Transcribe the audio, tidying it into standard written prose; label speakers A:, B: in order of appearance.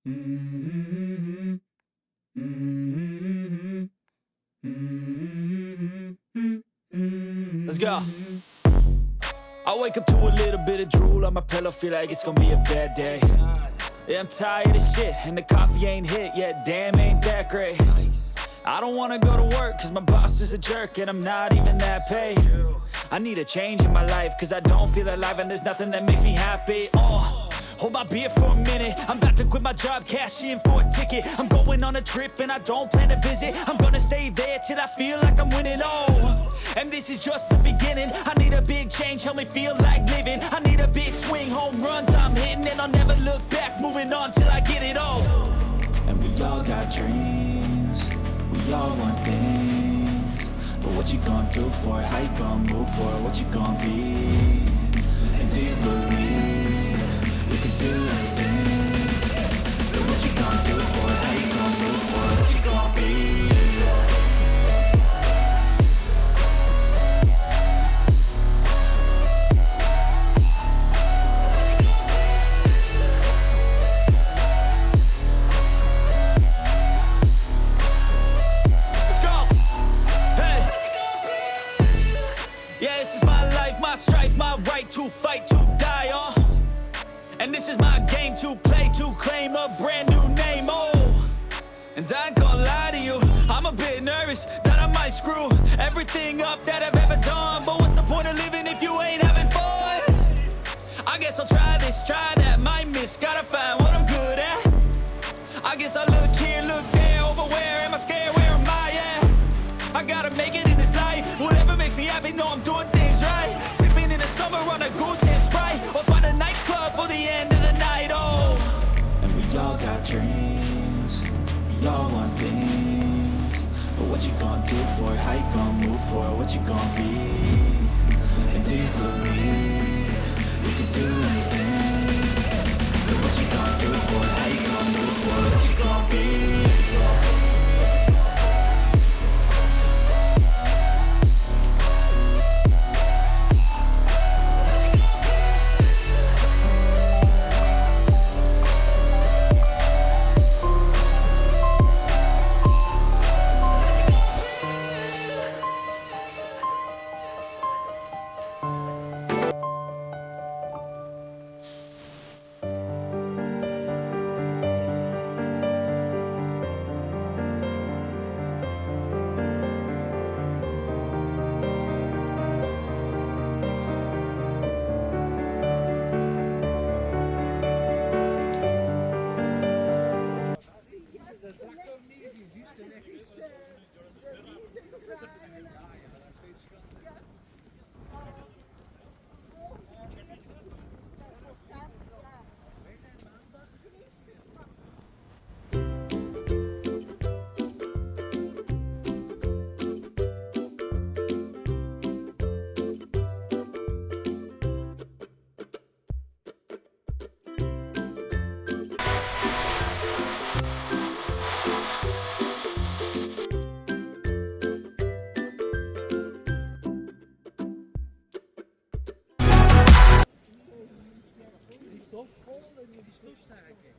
A: Mm-hmm. Mm-hmm. Mm-hmm. Let's go. I wake up to a little bit of drool on my pillow, feel like it's gonna be a bad day. Yeah, I'm tired of shit, and the coffee ain't hit yet, damn, ain't that great. I don't wanna go to work, cause my boss is a jerk, and I'm not even that paid. I need a change in my life, cause I don't feel alive, and there's nothing that makes me happy. Hold my beer for a minute, I'm about to quit my job, cash in for a ticket. I'm going on a trip and I don't plan to visit. I'm gonna stay there till I feel like I'm winning, and this is just the beginning. I need a big change, help me feel like living. I need a big swing, home runs I'm hitting, and I'll never look back, moving on till I get it all. And we all got dreams, we all want things, but what you gonna do for it? How you gonna move for it? What you gonna be? And do you believe you could do anything? But what you gonna do for it? How you gonna move for it? What you gonna be? Let's go! Hey! Yeah, this is my life, my strife, my right to fight, to die, and this is my game to play, to claim a brand new name, and I ain't gonna lie to you, I'm a bit nervous that I might screw everything up that I've ever done. But what's the point of living if you ain't having fun? I guess I'll try this, try that, might miss, gotta find what I'm good at. I guess I look here, look there, over where am I scared, where am I at? I gotta make it in this life, whatever makes me happy, know I'm doing things right. Sipping in the summer on a goose and Sprite, or find a nightclub for the end of the night, and we all got dreams, we all want things, but what you gonna do for it? How you gonna move for it? What you gonna be? And do you believe you can do anything? But what you gonna do for it? How you gonna move for it? What you gonna be?
B: Die stof vol en die stofzaken.